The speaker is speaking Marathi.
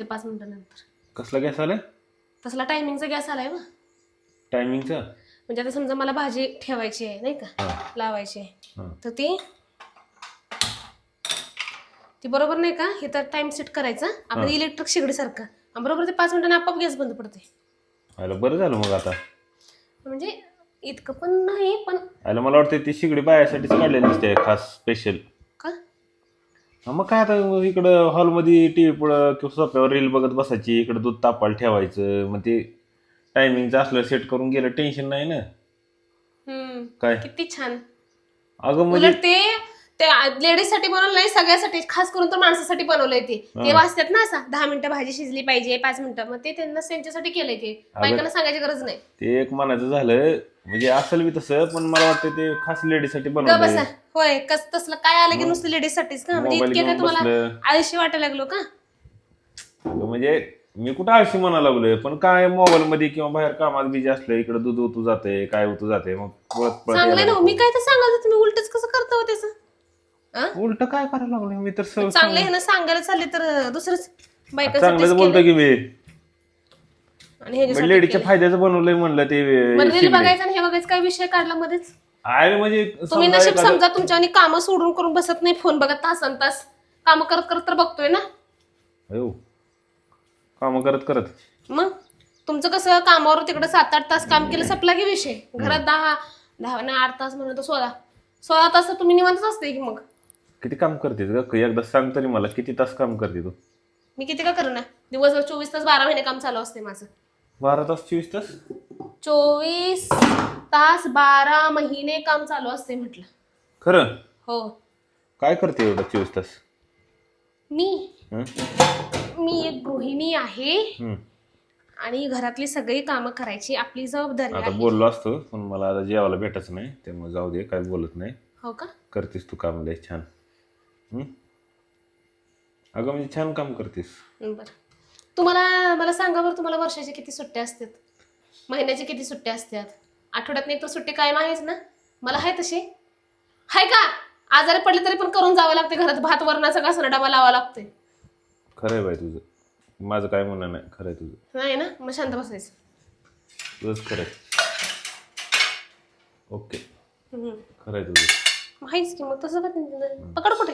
ते 5 मिनिटानंतर. कसला गॅस आलाय? तसला टायमिंगचा गॅस आलाय बा. टायमिंगचा? म्हणजे आता समजा मला भाजी ठेवायची आहे नाही का, लावायची आहे, तर ती बरोबर नाही का, हे तर टाइम सेट करायचा आपलं इलेक्ट्रिक शेगडी सारखं, बरोबर ते 5 मिनिटांनी आपोआप गॅस बंद पडते. बरं झालं मग. आता म्हणजे इतकं पण नाही, पण मला वाटतं ती शेगडी बायासाठीच काढलेली दिसते खास स्पेशल. का मग काय, आता इकडं हॉलमध्ये टीव्ही पुढं किंवा सोफ्यावर रील बघत बसायची, इकडं दूध तापायला ठेवायचं, मग ते टायमिंगचं असलं सेट करून गेलं टेन्शन नाही ना. काय किती छान. अगं म्हणजे उलट ते लेडीज साठी बनवलं नाही, सगळ्यासाठी, खास करून तर माणसासाठी बनवलंय. ते वाचतात ना, असं 10 मिनिटं भाजी शिजली पाहिजे, 5 मिनिटं, मग ते त्यांच्यासाठी केलंय. ते बायकांना सांगायची गरज नाही. ते एक मनाचं झालं म्हणजे असेल बी तसं, पण मला वाटतं ते खास लेडीज साठी बनवलंय. होय, तसलं काय आलं की नुसतं लेडीज साठीच का? म्हणजे इतके काय तुम्हाला आळशी वाटायला लागलो का? म्हणजे मी कुठं आळशी म्हणा लागलोय, पण काय मोबाईल मध्ये किंवा बाहेर कामात बिजी असलं, इकडे दूध उतू जाते, काय उतू जाते, मग चांगलंय ना. मी काय तर सांगाल, तुम्ही उलटच कसं करता हो त्याचं? उलट काय करायला लागलोय मी तर? चांगलं हे ना सांगायला चालले तर दुसरंच चांगलंच बोलतो की मी. आणि लेडीच्या फायद्याचं बनवलंय म्हणलं ते. रील बघायचं आणि हे बघायचं, काय विषय काढला मध्येच? म्हणजे तुम्ही नशीब समजा तुमच्या आणि कामं सोडून करून बसत नाही, फोन बघत तासन तास काम करत करत तर बघतोय ना. काम करत करत मग तुमचं कसं, कामावर तिकडे 7-8 तास काम केलं, संपला की विषय. घरात 10 ना 8 तास म्हणून तर 16 तास तुम्ही निवांतच असते की. मग किती काम करते एकदा सांग तरी मला, किती तास काम करते तू? मी किती का करू ना, दिवसभर 24 तास 12 महिने काम चालू असते माझं. 12 तास 24 तास 24 तास 12 महिने काम चालू असते म्हटलं. खरं? हो. काय करते एवढं 24 तास? मी एक गृहिणी आहे आणि घरातली सगळी कामं करायची आपली जबाबदारी आहे. आता बोललो असतो, पण मला आता जेवायला भेटायचं नाही, त्यामुळे जाऊ दे, काय बोलत नाही. हो का? करतेस तू काम लय छान. अगं म्हणजे छान काम करतेस. बरं, मला सांगा बरं, तुम्हाला वर्षाच्या किती सुट्ट्या असतात? महिन्याच्या किती सुट्ट्या असतात? आठवड्यात नाही तर सुट्टी कायम आहेच ना? मला आहे तशी आहे का? आजारी पडले तरी पण करून जावं लागते घरात, भात वरणाचा घासणा डबा लावा लागतोय. खरंय बाई तुझं, माझं काय म्हणणं नाही. खरंय तुझं. नाही ना, मग शांत बसायचं. तुझंच खरंय. ओके, खरंय तुझं. आहेच की मग. तसं का पकड कुठे?